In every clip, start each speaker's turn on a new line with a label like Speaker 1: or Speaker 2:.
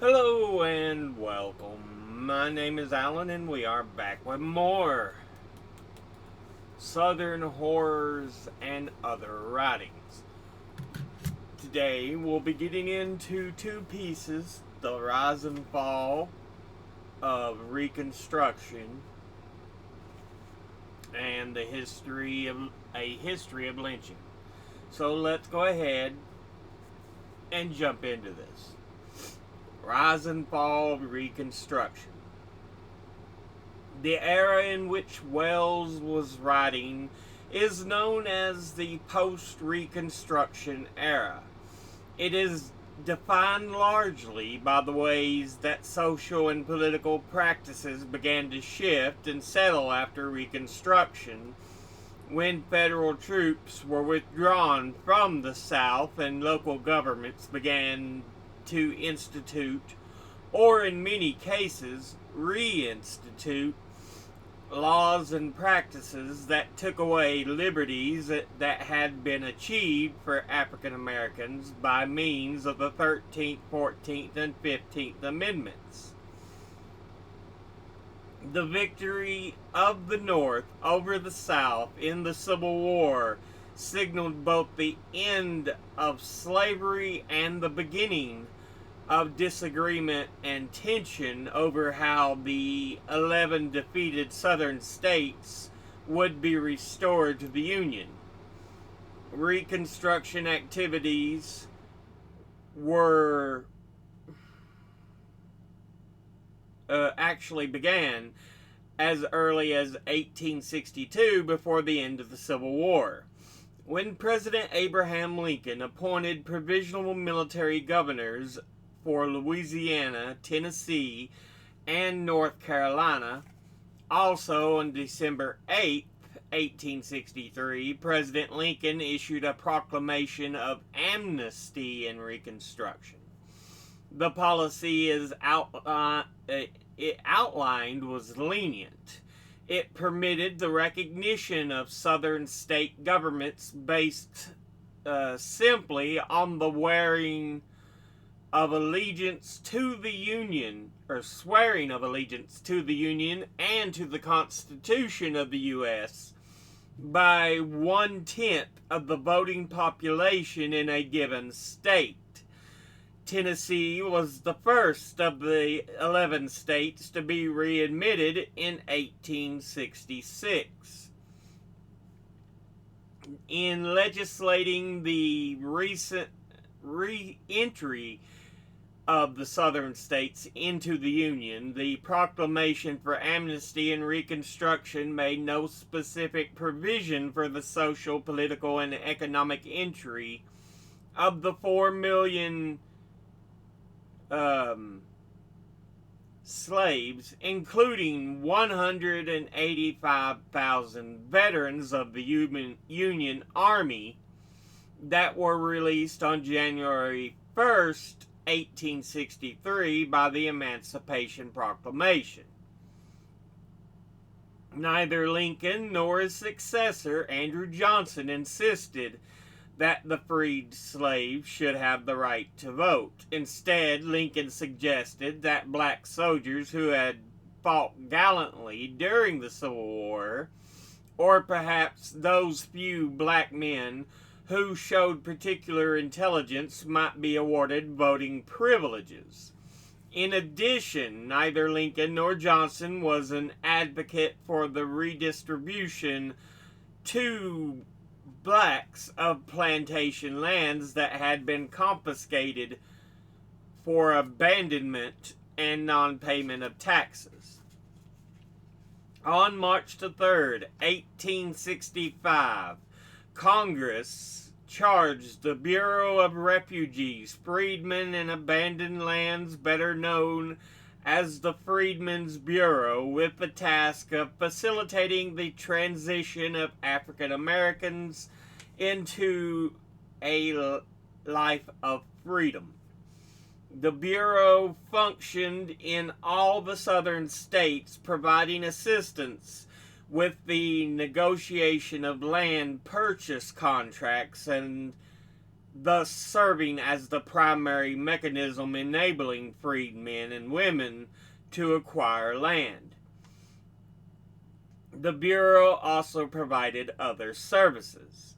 Speaker 1: Hello and welcome. My name is Alan and we are back with more Southern horrors and other writings. Today we'll be getting into two pieces, the rise and fall of Reconstruction and a history of lynching. So let's go ahead and jump into this. Rise and fall of Reconstruction. The era in which Wells was writing is known as the post-Reconstruction era. It is defined largely by the ways that social and political practices began to shift and settle after Reconstruction, when federal troops were withdrawn from the South and local governments began to institute, or in many cases, reinstitute, laws and practices that took away liberties that had been achieved for African Americans by means of the 13th, 14th, and 15th Amendments. The victory of the North over the South in the Civil War signaled both the end of slavery and the beginning of disagreement and tension over how the 11 defeated Southern states would be restored to the Union. Reconstruction activities were actually began as early as 1862, before the end of the Civil War, when President Abraham Lincoln appointed provisional military governors for Louisiana, Tennessee, and North Carolina. Also, on December 8, 1863, President Lincoln issued a proclamation of amnesty in Reconstruction. The policy it outlined was lenient. It permitted the recognition of Southern state governments based simply on the wearing of allegiance to the Union, or swearing of allegiance to the Union and to the Constitution of the U.S. by 1/10 of the voting population in a given state. Tennessee was the first of the 11 states to be readmitted in 1866. In legislating the recent re-entry of the Southern states into the Union, the proclamation for amnesty and Reconstruction made no specific provision for the social, political, and economic entry of the 4 million slaves, including 185,000 veterans of the Union Army that were released on January 1st, 1863 by the Emancipation Proclamation. Neither Lincoln nor his successor, Andrew Johnson, insisted that the freed slaves should have the right to vote. Instead, Lincoln suggested that black soldiers who had fought gallantly during the Civil War, or perhaps those few black men who showed particular intelligence, might be awarded voting privileges. In addition, neither Lincoln nor Johnson was an advocate for the redistribution to blacks of plantation lands that had been confiscated for abandonment and non-payment of taxes. On March 3rd, 1865, Congress charged the Bureau of Refugees, Freedmen, and Abandoned Lands, better known as the Freedmen's Bureau, with the task of facilitating the transition of African Americans into a life of freedom. The Bureau functioned in all the Southern states, providing assistance with the negotiation of land purchase contracts and thus serving as the primary mechanism enabling freed men and women to acquire land. The Bureau also provided other services.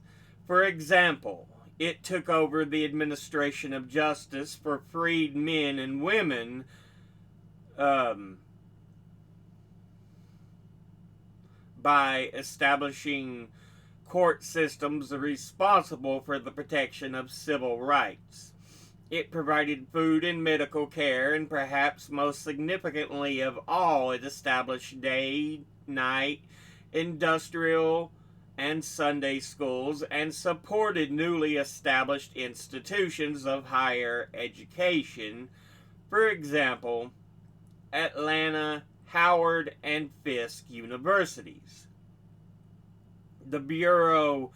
Speaker 1: For example, it took over the administration of justice for freed men and women by establishing court systems responsible for the protection of civil rights. It provided food and medical care, and perhaps most significantly of all, it established day, night, industrial, and Sunday schools, and supported newly established institutions of higher education. For example, Atlanta, Howard, and Fisk universities. The Bureau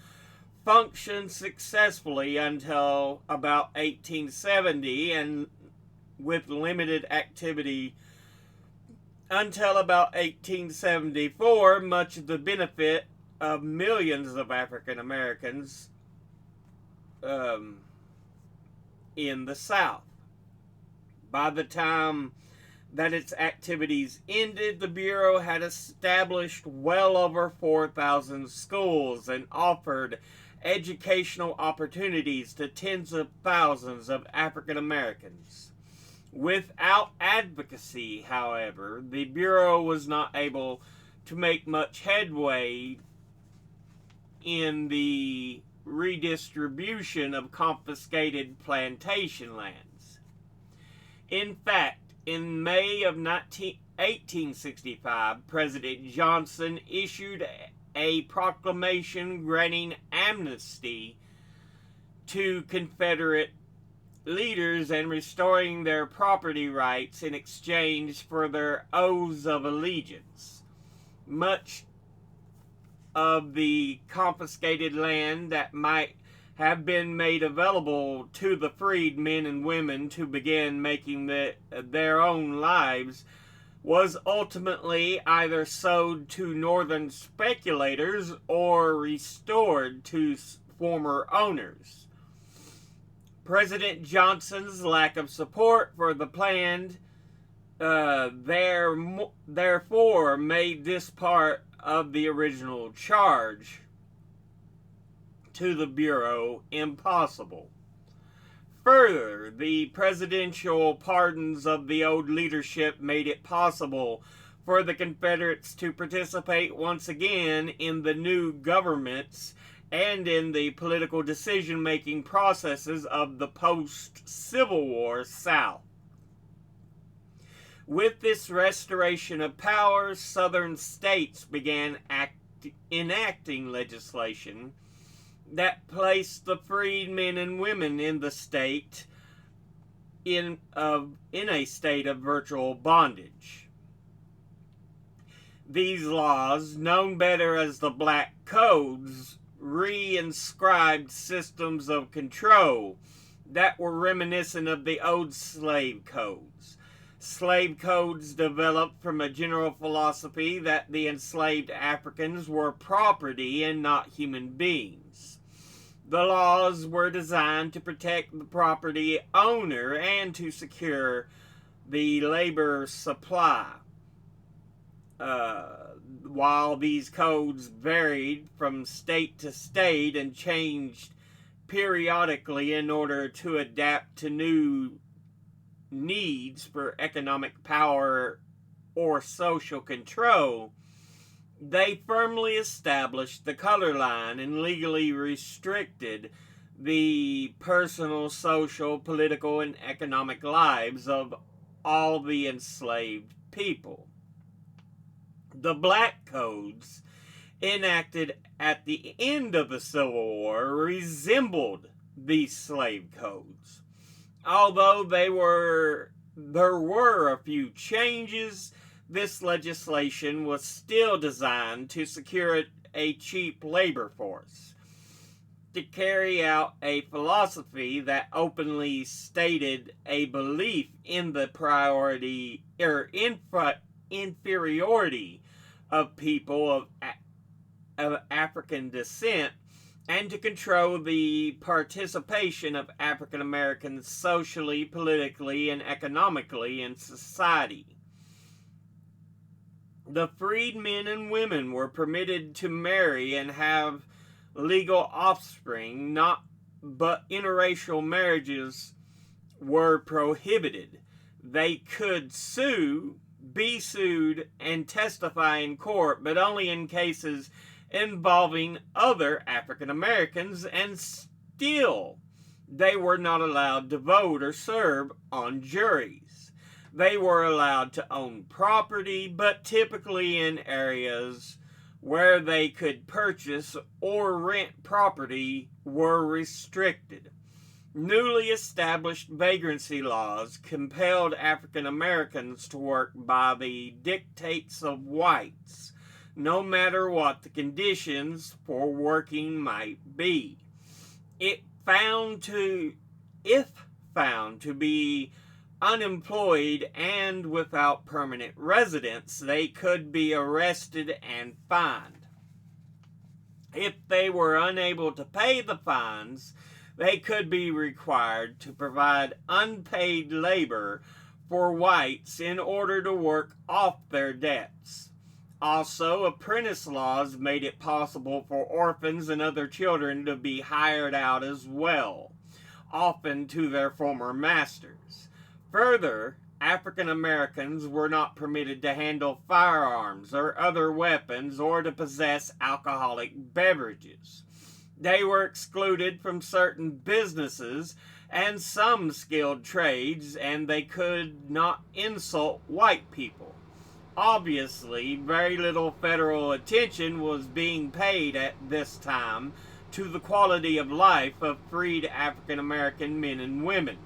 Speaker 1: functioned successfully until about 1870, and with limited activity until about 1874, much of the benefit of millions of African Americans in the South. By the time that its activities ended, the Bureau had established well over 4,000 schools and offered educational opportunities to tens of thousands of African Americans. Without advocacy, however, the Bureau was not able to make much headway in the redistribution of confiscated plantation lands. In fact, in May of 1865, President Johnson issued a proclamation granting amnesty to Confederate leaders and restoring their property rights in exchange for their oaths of allegiance. Much of the confiscated land that might have been made available to the freed men and women to begin making their own lives was ultimately either sold to northern speculators or restored to former owners. President Johnson's lack of support for the plan therefore made this part of the original charge to the Bureau impossible. Further, the presidential pardons of the old leadership made it possible for the Confederates to participate once again in the new governments and in the political decision-making processes of the post-Civil War South. With this restoration of power, Southern states began enacting legislation that placed the freed men and women in the state in a state of virtual bondage. These laws, known better as the Black Codes, re-inscribed systems of control that were reminiscent of the old slave codes. Slave codes developed from a general philosophy that the enslaved Africans were property and not human beings. The laws were designed to protect the property owner and to secure the labor supply. While these codes varied from state to state and changed periodically in order to adapt to new needs for economic power or social control, they firmly established the color line and legally restricted the personal, social, political, and economic lives of all the enslaved people. The Black Codes, enacted at the end of the Civil War, resembled these slave codes. Although there were a few changes, this legislation was still designed to secure a cheap labor force, to carry out a philosophy that openly stated a belief in the inferiority of people of African descent and to control the participation of African Americans socially, politically, and economically in society. The freed men and women were permitted to marry and have legal offspring, but interracial marriages were prohibited. They could sue, be sued, and testify in court, but only in cases involving other African Americans, and still they were not allowed to vote or serve on juries. They were allowed to own property, but typically in areas where they could purchase or rent property were restricted. Newly established vagrancy laws compelled African Americans to work by the dictates of whites, no matter what the conditions for working might be. If found to be unemployed and without permanent residence, they could be arrested and fined. If they were unable to pay the fines, they could be required to provide unpaid labor for whites in order to work off their debts. Also, apprentice laws made it possible for orphans and other children to be hired out as well, often to their former masters. Further, African Americans were not permitted to handle firearms or other weapons or to possess alcoholic beverages. They were excluded from certain businesses and some skilled trades, and they could not insult white people. Obviously, very little federal attention was being paid at this time to the quality of life of freed African American men and women.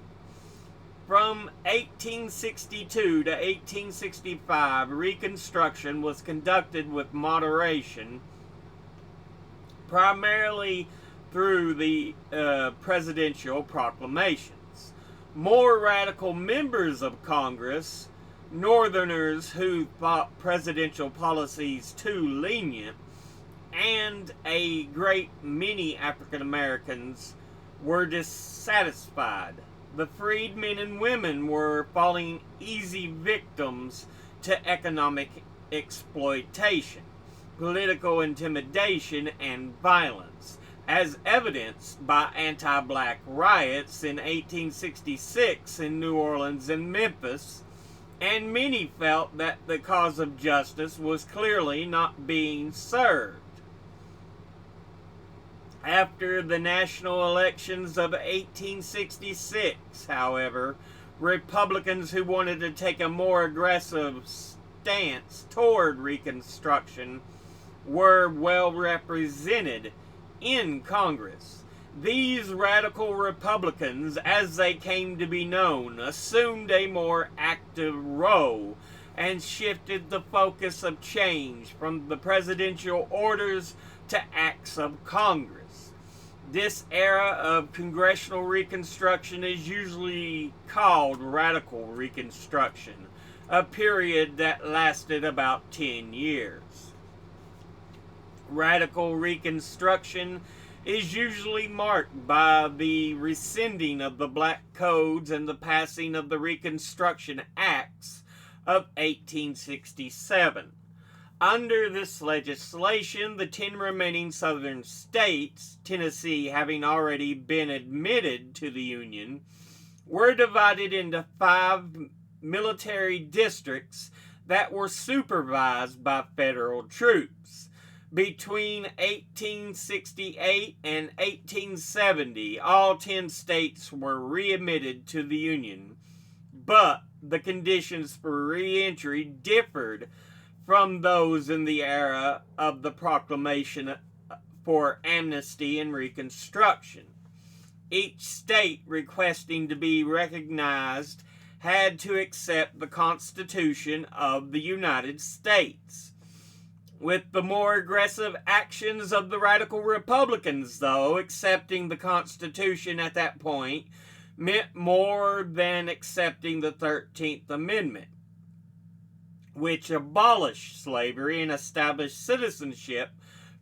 Speaker 1: From 1862 to 1865, Reconstruction was conducted with moderation, primarily through the presidential proclamations. More radical members of Congress, Northerners who thought presidential policies too lenient, and a great many African Americans were dissatisfied. The freed men and women were falling easy victims to economic exploitation, political intimidation, and violence, as evidenced by anti-black riots in 1866 in New Orleans and Memphis, and many felt that the cause of justice was clearly not being served. After the national elections of 1866, however, Republicans who wanted to take a more aggressive stance toward Reconstruction were well represented in Congress. These radical Republicans, as they came to be known, assumed a more active role and shifted the focus of change from the presidential orders to acts of Congress. This era of congressional Reconstruction is usually called Radical Reconstruction, a period that lasted about 10 years. Radical Reconstruction is usually marked by the rescinding of the Black Codes and the passing of the Reconstruction Acts of 1867. Under this legislation, the 10 remaining southern states, Tennessee having already been admitted to the Union, were divided into 5 military districts that were supervised by federal troops. Between 1868 and 1870, all 10 states were readmitted to the Union, but the conditions for re-entry differed from those in the era of the proclamation for amnesty and Reconstruction. Each state requesting to be recognized had to accept the Constitution of the United States. With the more aggressive actions of the radical Republicans, though, accepting the Constitution at that point meant more than accepting the 13th Amendment, which abolished slavery and established citizenship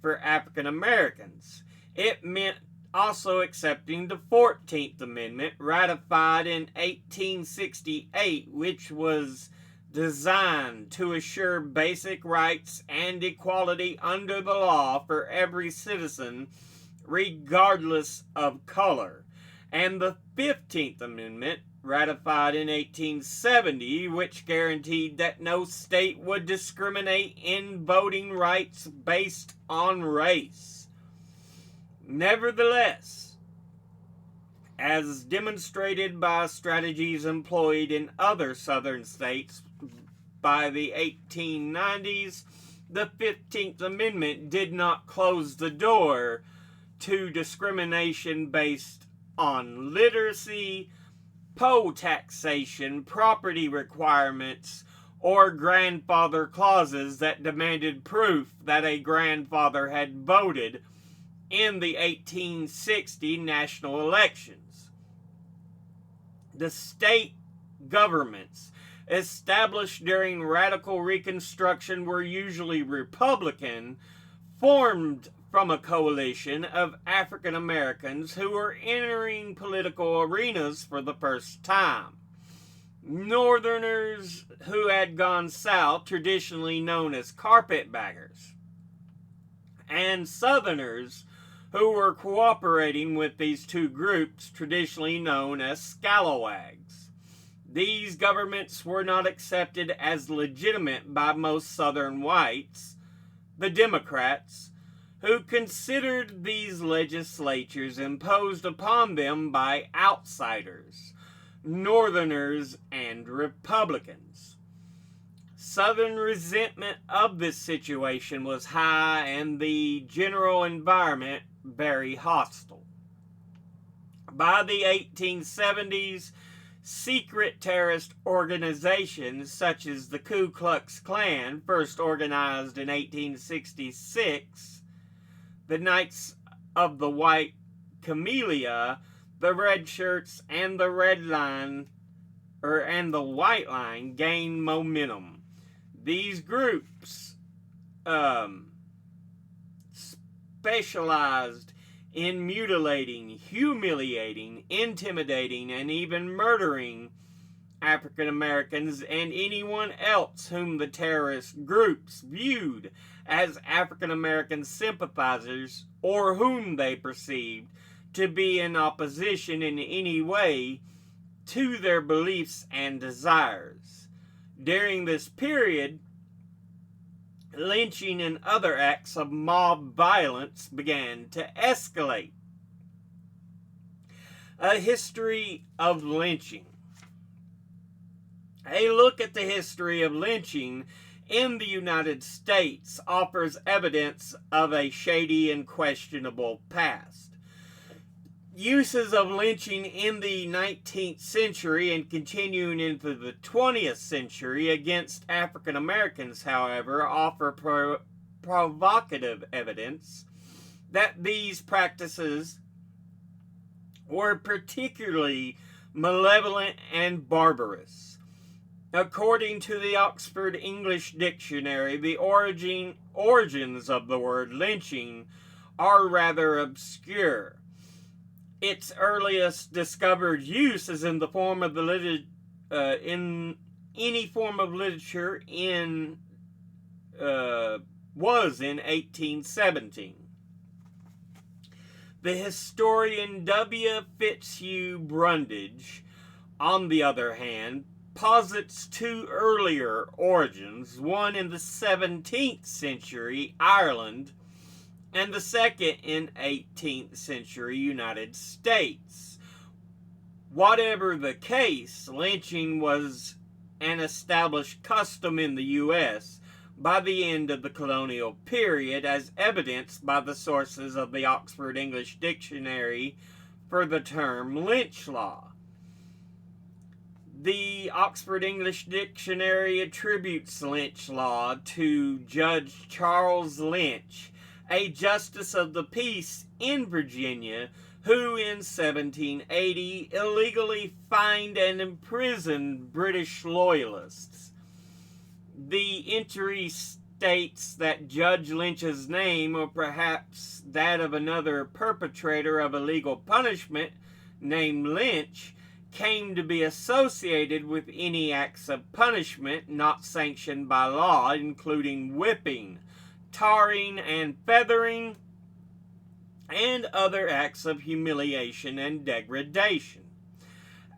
Speaker 1: for African Americans. It meant also accepting the 14th Amendment, ratified in 1868, which was designed to assure basic rights and equality under the law for every citizen, regardless of color. And the 15th Amendment, ratified in 1870, which guaranteed that no state would discriminate in voting rights based on race. Nevertheless, as demonstrated by strategies employed in other southern states by the 1890s, the 15th Amendment did not close the door to discrimination based on literacy, poll taxation, property requirements, or grandfather clauses that demanded proof that a grandfather had voted in the 1860 national elections. The state governments established during radical Reconstruction were usually Republican, formed from a coalition of African Americans who were entering political arenas for the first time. Northerners who had gone south, traditionally known as carpetbaggers, and Southerners who were cooperating with these two groups, traditionally known as scalawags. These governments were not accepted as legitimate by most Southern whites, the Democrats, who considered these legislatures imposed upon them by outsiders, Northerners, and Republicans. Southern resentment of this situation was high and the general environment very hostile. By the 1870s, secret terrorist organizations such as the Ku Klux Klan, first organized in 1866, the Knights of the White Camellia, the Red Shirts, and the White Line gained momentum. These groups specialized in mutilating, humiliating, intimidating, and even murdering African Americans and anyone else whom the terrorist groups viewed as African American sympathizers or whom they perceived to be in opposition in any way to their beliefs and desires. During this period, lynching and other acts of mob violence began to escalate. A history of lynching. A look at the history of lynching in the United States offers evidence of a shady and questionable past. Uses of lynching in the 19th century and continuing into the 20th century against African Americans, however, offer provocative evidence that these practices were particularly malevolent and barbarous. According to the Oxford English Dictionary, the origins of the word lynching are rather obscure. Its earliest discovered use is in the form of in any form of literature was in 1817. The historian W. Fitzhugh Brundage, on the other hand, posits two earlier origins, one in the 17th century Ireland and the second in 18th century United States. Whatever the case, lynching was an established custom in the U.S. by the end of the colonial period, as evidenced by the sources of the Oxford English Dictionary for the term lynch law. The Oxford English Dictionary attributes lynch law to Judge Charles Lynch, a justice of the peace in Virginia, who in 1780 illegally fined and imprisoned British loyalists. The entry states that Judge Lynch's name, or perhaps that of another perpetrator of illegal punishment named Lynch, came to be associated with any acts of punishment not sanctioned by law, including whipping, tarring, and feathering, and other acts of humiliation and degradation.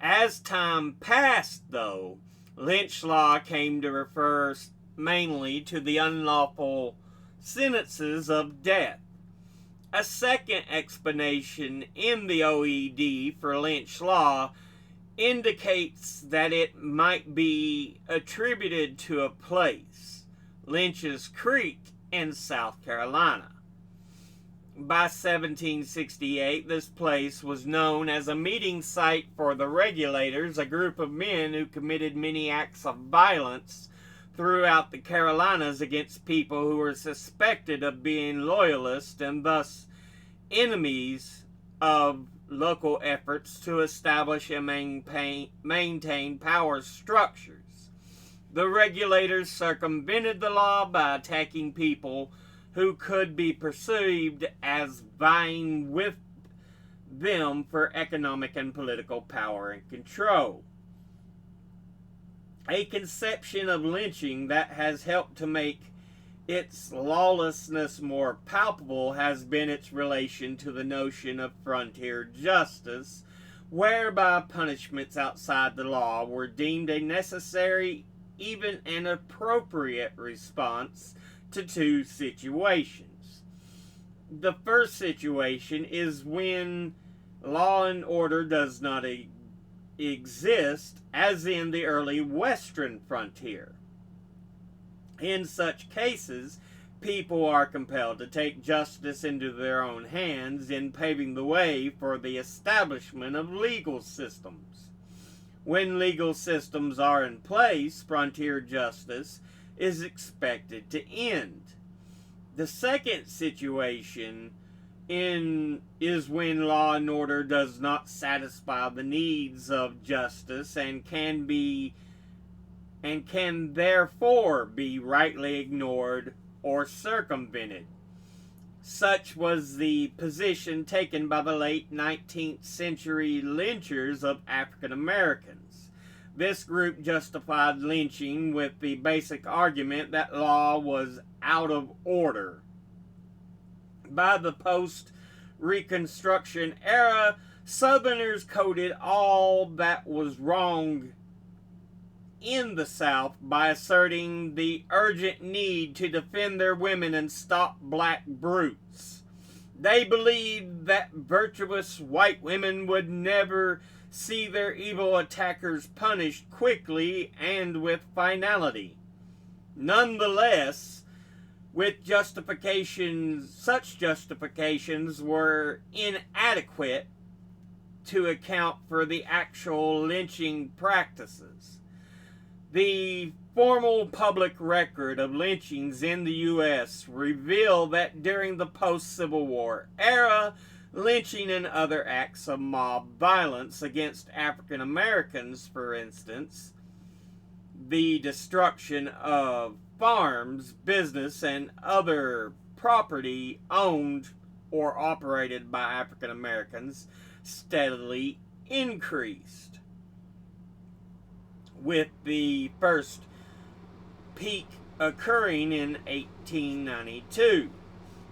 Speaker 1: As time passed, though, lynch law came to refer mainly to the unlawful sentences of death. A second explanation in the OED for lynch law indicates that it might be attributed to a place, Lynch's Creek in South Carolina. By 1768, this place was known as a meeting site for the Regulators, a group of men who committed many acts of violence throughout the Carolinas against people who were suspected of being loyalists and thus enemies of local efforts to establish and maintain power structures. The Regulators circumvented the law by attacking people who could be perceived as vying with them for economic and political power and control. A conception of lynching that has helped to make its lawlessness more palpable has been its relation to the notion of frontier justice, whereby punishments outside the law were deemed a necessary, even an appropriate response to two situations. The first situation is when law and order does not exist, as in the early western frontier. In such cases, people are compelled to take justice into their own hands in paving the way for the establishment of legal systems. When legal systems are in place, frontier justice is expected to end. The second situation is when law and order does not satisfy the needs of justice and can therefore be rightly ignored or circumvented. Such was the position taken by the late 19th century lynchers of African Americans. This group justified lynching with the basic argument that law was out of order. By the post-Reconstruction era, Southerners coded all that was wrong in the South by asserting the urgent need to defend their women and stop black brutes. They believed that virtuous white women would never see their evil attackers punished quickly and with finality. Nonetheless, such justifications were inadequate to account for the actual lynching practices. The formal public record of lynchings in the U.S. reveal that during the post-Civil War era, lynching and other acts of mob violence against African Americans, for instance, the destruction of farms, business, and other property owned or operated by African Americans steadily increased, with the first peak occurring in 1892.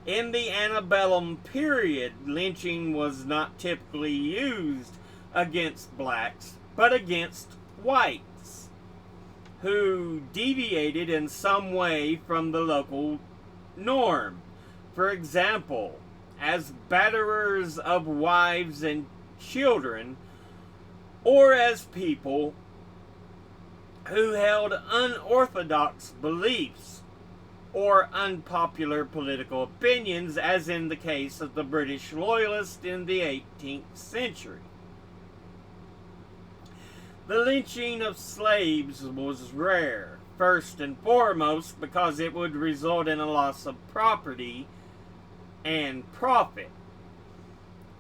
Speaker 1: In the antebellum period, lynching was not typically used against blacks, but against whites who deviated in some way from the local norm. For example, as batterers of wives and children, or as people who held unorthodox beliefs or unpopular political opinions, as in the case of the British Loyalists in the 18th century. The lynching of slaves was rare, first and foremost because it would result in a loss of property and profit.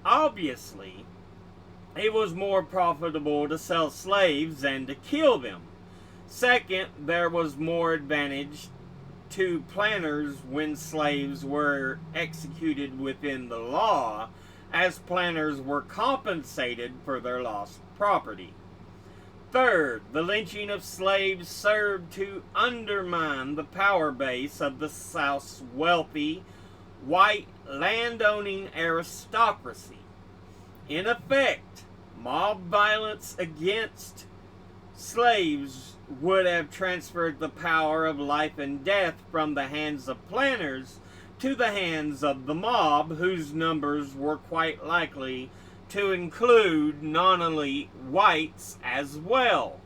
Speaker 1: Obviously, it was more profitable to sell slaves than to kill them. Second, there was more advantage to planters when slaves were executed within the law, as planters were compensated for their lost property. Third, the lynching of slaves served to undermine the power base of the South's wealthy, white landowning aristocracy. In effect, mob violence against slaves would have transferred the power of life and death from the hands of planters to the hands of the mob, whose numbers were quite likely to include non-elite whites as well.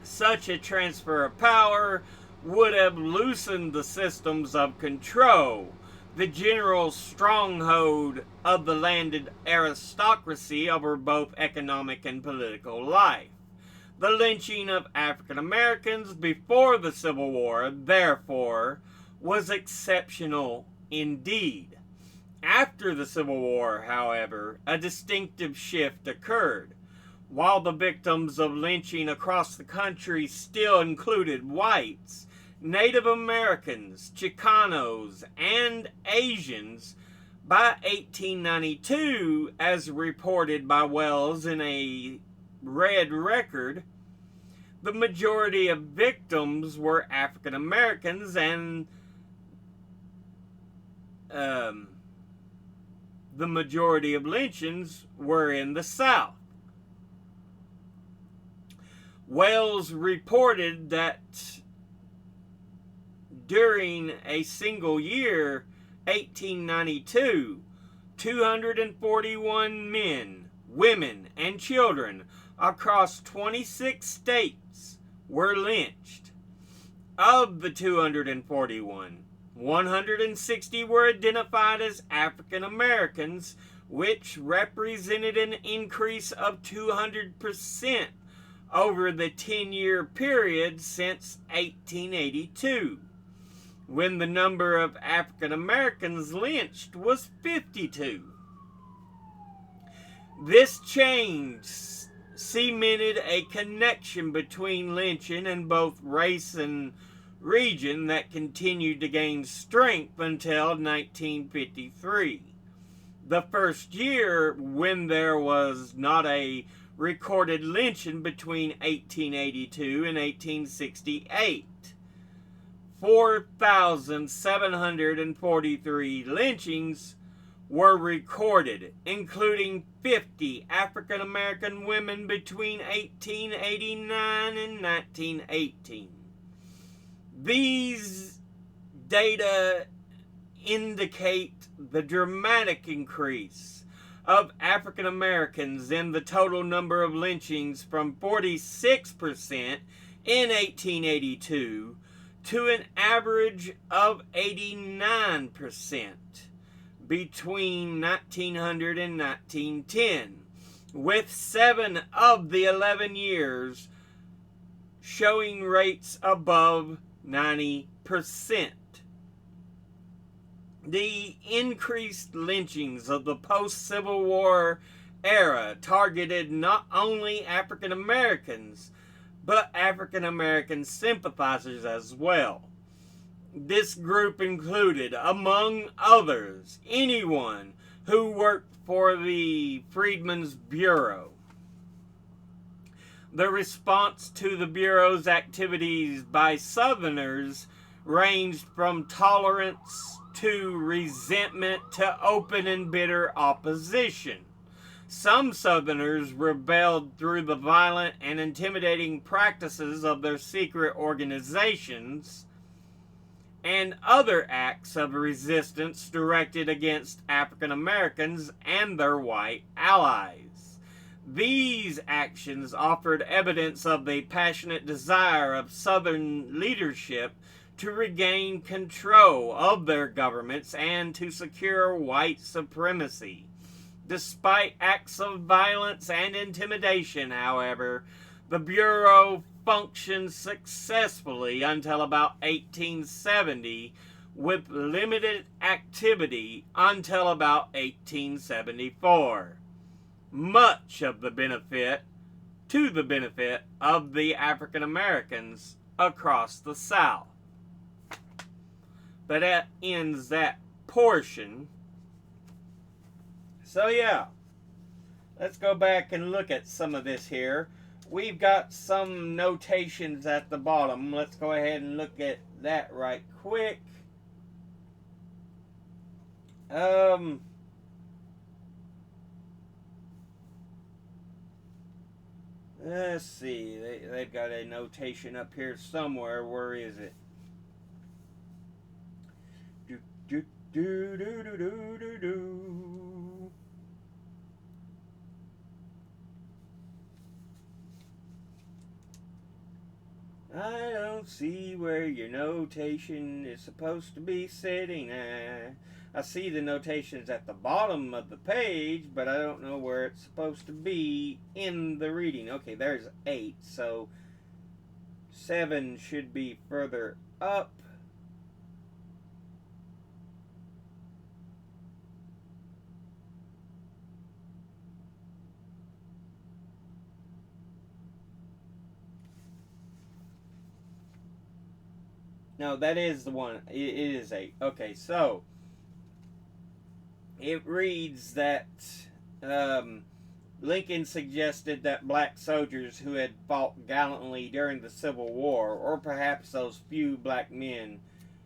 Speaker 1: Such a transfer of power would have loosened the systems of control, the general stronghold of the landed aristocracy over both economic and political life. The lynching of African Americans before the Civil War, therefore, was exceptional indeed. After the Civil War, however, a distinctive shift occurred. While the victims of lynching across the country still included whites, Native Americans, Chicanos, and Asians, by 1892, as reported by Wells in a Red Record, the majority of victims were African Americans, and the majority of lynchings were in the South. Wells reported that during a single year, 1892, 241 men, women, and children across 26 states were lynched. Of the 241, 160 were identified as African Americans, which represented an increase of 200% over the 10-year period since 1882, when the number of African Americans lynched was 52. This change cemented a connection between lynching and both race and region that continued to gain strength until 1953. The first year when there was not a recorded lynching between 1882 and 1868. 4,743 lynchings were recorded, including 50 African American women between 1889 and 1918. These data indicate the dramatic increase of African Americans in the total number of lynchings from 46% in 1882 to an average of 89% between 1900 and 1910, with 7 of the 11 years showing rates above 90%. The increased lynchings of the post-Civil War era targeted not only African Americans, but African American sympathizers as well. This group included, among others, anyone who worked for the Freedmen's Bureau. The response to the Bureau's activities by Southerners ranged from tolerance to resentment to open and bitter opposition. Some Southerners rebelled through the violent and intimidating practices of their secret organizations and other acts of resistance directed against African Americans and their white allies. These actions offered evidence of the passionate desire of Southern leadership to regain control of their governments and to secure white supremacy. Despite acts of violence and intimidation, however, the Bureau functioned successfully until about 1870, with limited activity until about 1874. Much of the benefit of the African Americans across the South. But that ends that portion. So yeah, let's go back and look at some of this here. We've got some notations at the bottom. Let's go ahead and look at that right quick. Let's see. They've got a notation up here somewhere. Where is it? Do do do do do do do do. I don't see where your notation is supposed to be sitting at. I see the notations at the bottom of the page, but I don't know where it's supposed to be in the reading. Okay, there's 8, so 7 should be further up. No, that is the one. It is 8. Okay, so it reads that Lincoln suggested that black soldiers who had fought gallantly during the Civil War, or perhaps those few black men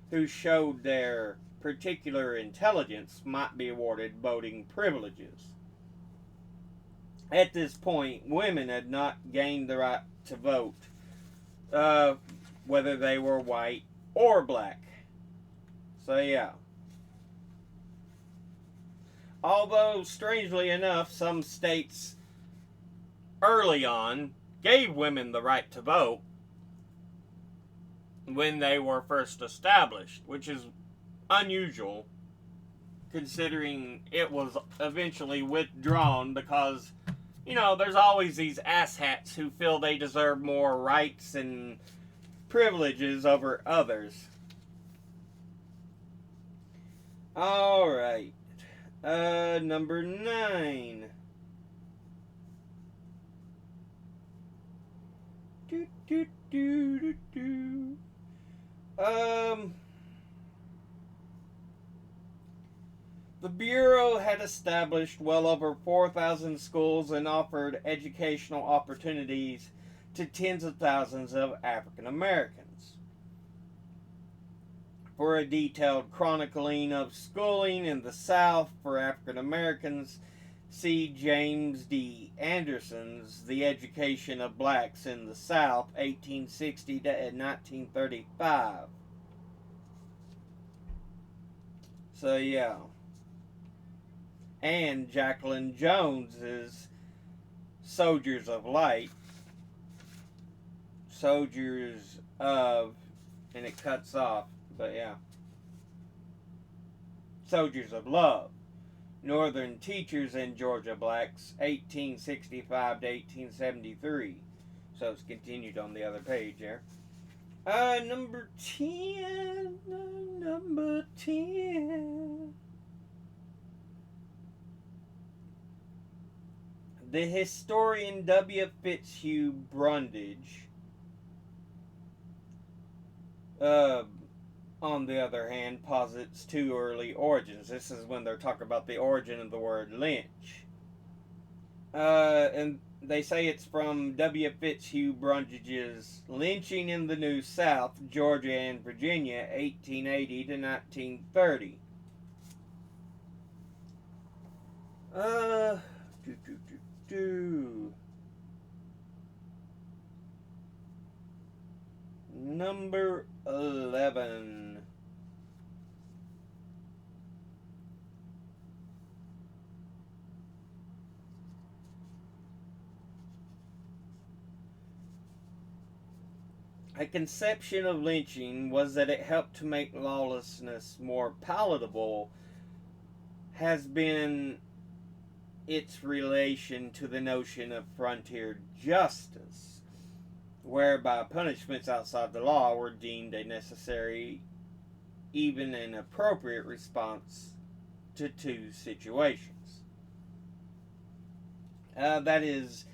Speaker 1: who showed their particular intelligence, might be awarded voting privileges. At this point, women had not gained the right to vote, whether they were white or black. So yeah. Although, strangely enough, some states early on gave women the right to vote when they were first established, which is unusual considering it was eventually withdrawn because, there's always these asshats who feel they deserve more rights and privileges over others. Alright. Number 9. Do, do, do, do, do. The Bureau had established well over 4,000 schools and offered educational opportunities to tens of thousands of African Americans. For a detailed chronicling of schooling in the South for African Americans, see James D. Anderson's The Education of Blacks in the South, 1860 to 1935. So, yeah. And Jacqueline Jones's Soldiers of Light, Soldiers of, and it cuts off, but yeah. Soldiers of Love, Northern Teachers in Georgia Blacks, 1865 to 1873. So it's continued on the other page there. Number 10. Number 10. The historian W. Fitzhugh Brundage, on the other hand, posits 2 early origins. This is when they're talking about the origin of the word lynch. And they say it's from W. Fitzhugh Brundage's Lynching in the New South, Georgia and Virginia, 1880 to 1930. Number 11. A conception of lynching was that it helped to make lawlessness more palatable, has been its relation to the notion of frontier justice, whereby punishments outside the law were deemed a necessary, even an appropriate response to 2 situations. That is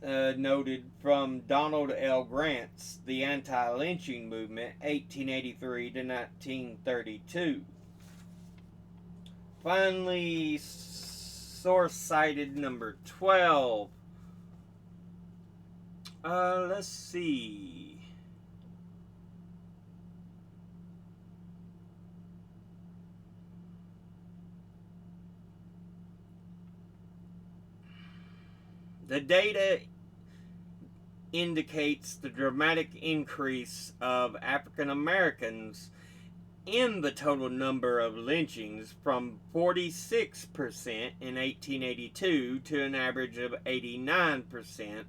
Speaker 1: noted from Donald L. Grant's The Anti-Lynching Movement, 1883 to 1932. Finally, source cited number 12. Let's see. The data indicates the dramatic increase of African Americans in the total number of lynchings from 46% in 1882 to an average of 89%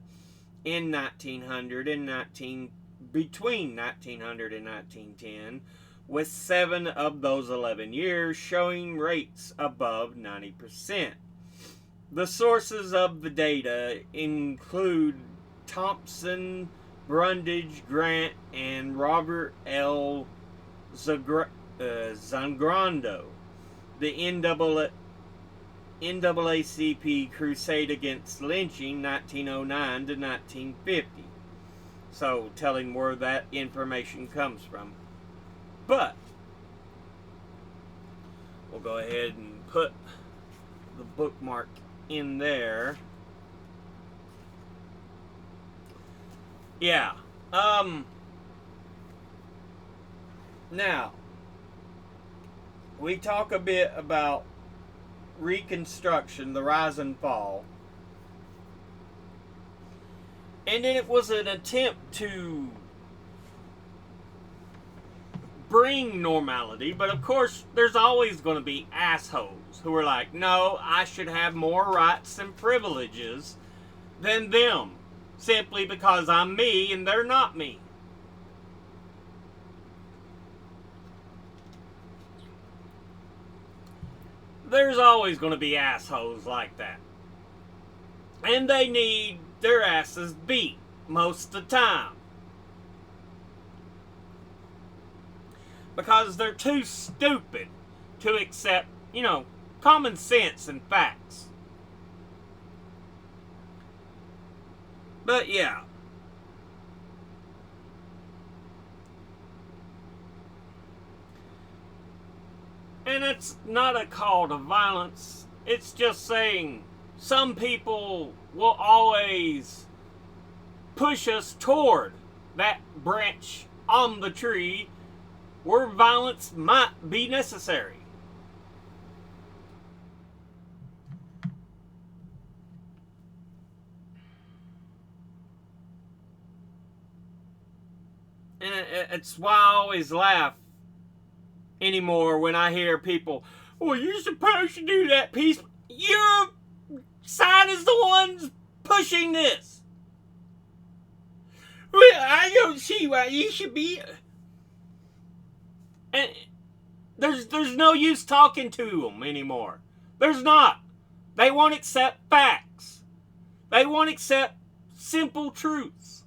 Speaker 1: in 1900 and between 1900 and 1910, with 7 of those 11 years showing rates above 90%. The sources of the data include Thompson, Brundage, Grant, and Robert L. Zangrando. The NAACP Crusade Against Lynching, 1909 to 1950. So, telling where that information comes from. But, we'll go ahead and put the bookmark in there. Yeah. Now, we talk a bit about Reconstruction, the rise and fall. And then it was an attempt to bring normality, but of course, there's always going to be assholes who are like, no, I should have more rights and privileges than them, simply because I'm me and they're not me. There's always going to be assholes like that. And they need their asses beat most of the time. Because they're too stupid to accept, common sense and facts. But yeah. And it's not a call to violence. It's just saying some people will always push us toward that branch on the tree where violence might be necessary. And it's why I always laugh anymore when I hear people, well, you're supposed to do that peace. Your side is the ones pushing this. Well, I don't see why you should be. And there's no use talking to them anymore. There's not. They won't accept facts. They won't accept simple truths.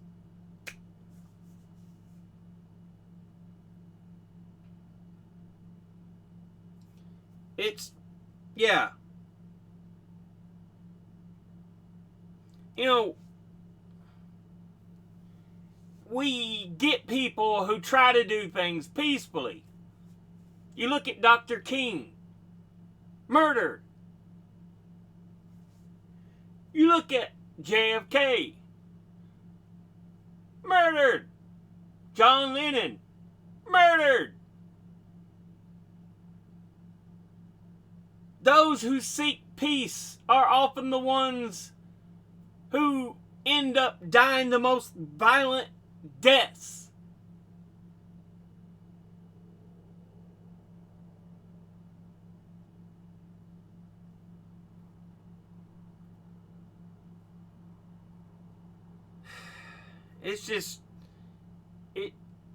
Speaker 1: Yeah. We get people who try to do things peacefully. You look at Dr. King, murdered. You look at JFK, murdered. John Lennon, murdered. Those who seek peace are often the ones who end up dying the most violent deaths. It's just,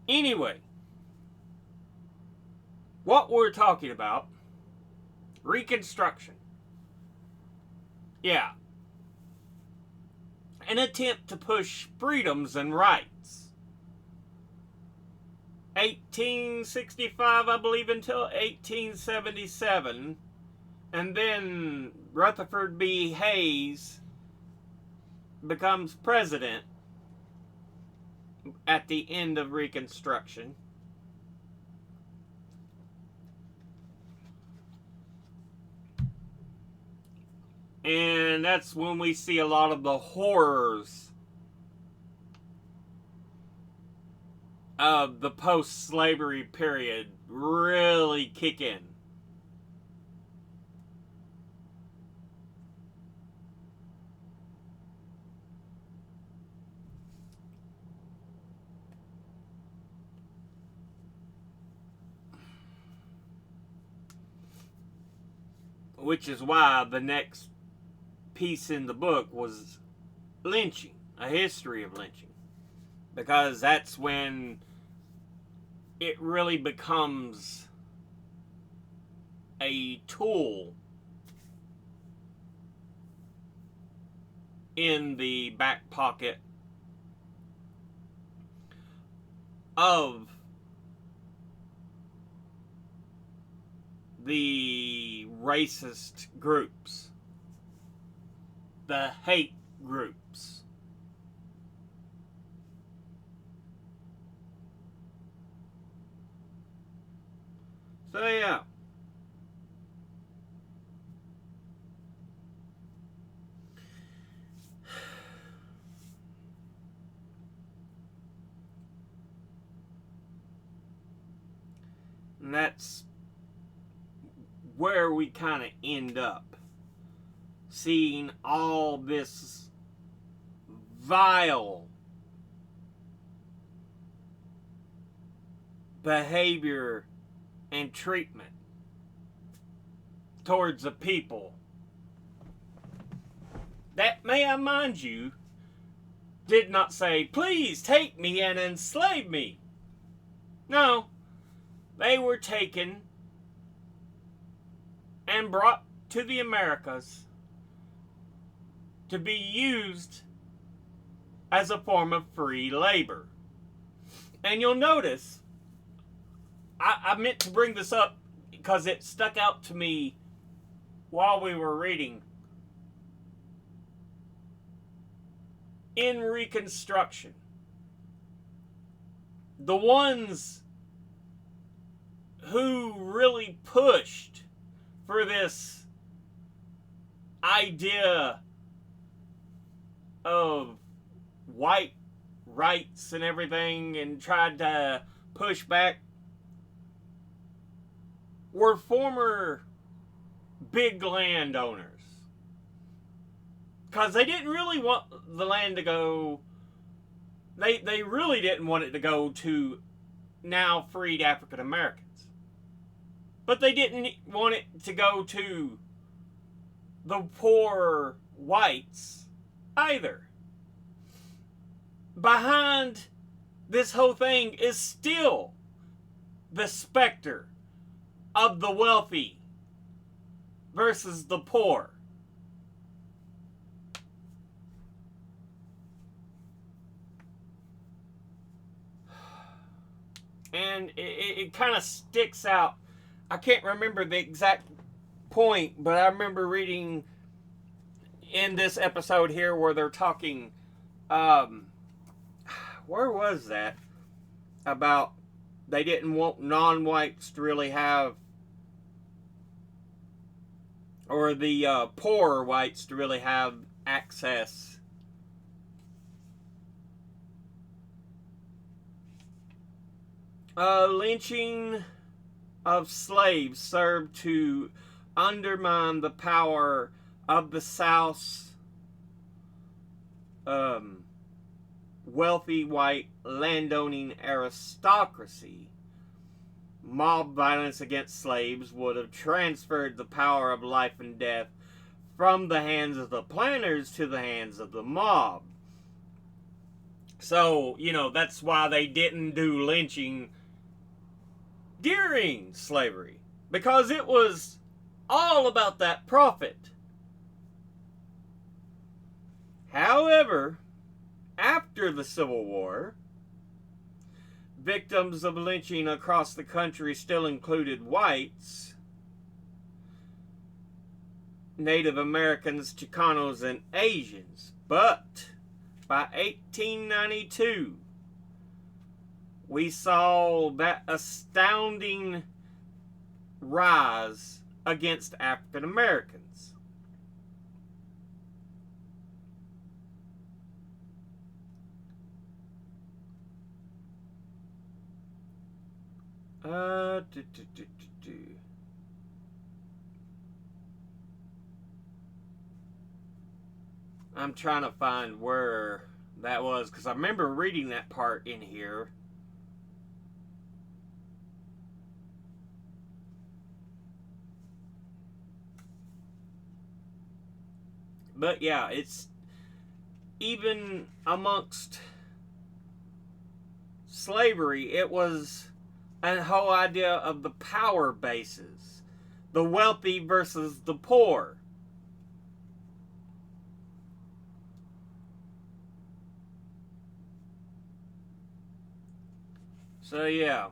Speaker 1: anyway, what we're talking about, Reconstruction. Yeah. An attempt to push freedoms and rights. 1865, I believe, until 1877. And then Rutherford B. Hayes becomes president at the end of Reconstruction. And that's when we see a lot of the horrors of the post-slavery period really kick in. Which is why the next piece in the book was lynching, a history of lynching. Because that's when it really becomes a tool in the back pocket of the racist groups, the hate groups. So yeah. And that's where we kind of end up, seeing all this vile behavior and treatment towards the people that, may I mind you, did not say, please take me and enslave me. No, they were taken and brought to the Americas to be used as a form of free labor. And you'll notice, I meant to bring this up because it stuck out to me while we were reading. In Reconstruction, the ones who really pushed for this idea of white rights and everything and tried to push back were former big landowners. Because they didn't really want the land to go, they really didn't want it to go to now freed African Americans. But they didn't want it to go to the poor whites either. Behind this whole thing is still the specter of the wealthy versus the poor. And it kind of sticks out. I can't remember the exact point, but I remember reading in this episode here where they're talking, where was that? About they didn't want non-whites to really have, or the poorer whites to really have access. Lynching of slaves served to undermine the power of the South's wealthy white landowning aristocracy. Mob violence against slaves would have transferred the power of life and death from the hands of the planters to the hands of the mob. So, that's why they didn't do lynching during slavery, because it was all about that profit. However, after the Civil War, victims of lynching across the country still included whites, Native Americans, Chicanos, and Asians. But by 1892, we saw that astounding rise against African Americans. I'm trying to find where that was, because I remember reading that part in here. But yeah, it's even amongst slavery, it was a whole idea of the power bases, the wealthy versus the poor. So yeah.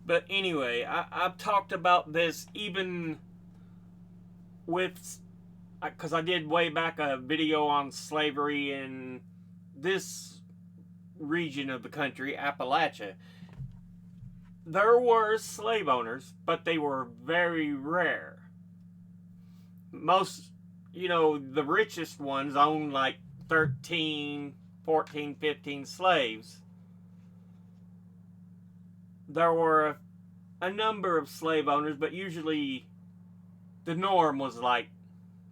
Speaker 1: But anyway, I've talked about this even with, because I did way back a video on slavery in this region of the country, Appalachia. There were slave owners, but they were very rare. Most, the richest ones owned like 13, 14, 15 slaves. There were a number of slave owners, but usually the norm was like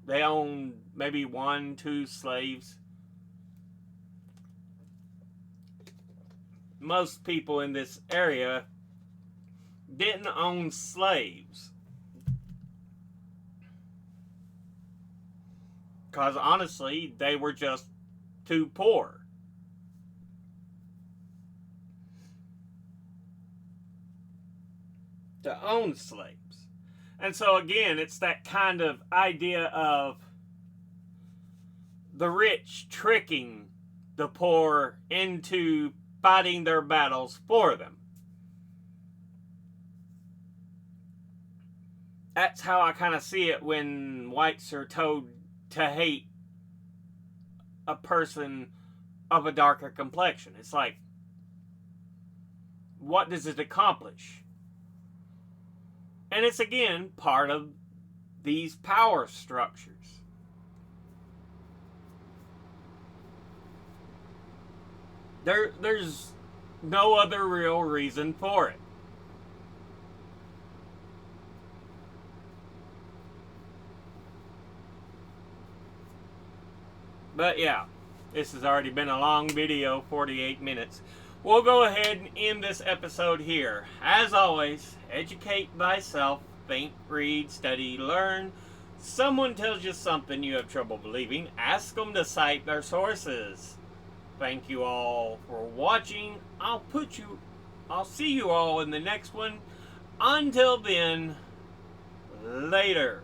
Speaker 1: they owned maybe 1, 2 slaves. Most people in this area didn't own slaves, because honestly, they were just too poor. To own slaves. And so again, it's that kind of idea of the rich tricking the poor into fighting their battles for them. That's how I kind of see it when whites are told to hate a person of a darker complexion. It's like, what does it accomplish? And it's again part of these power structures. There's no other real reason for it. But yeah, this has already been a long video, 48 minutes. We'll go ahead and end this episode here. As always, educate thyself, think, read, study, learn. Someone tells you something you have trouble believing, ask them to cite their sources. Thank you all for watching. I'll see you all in the next one. Until then, later.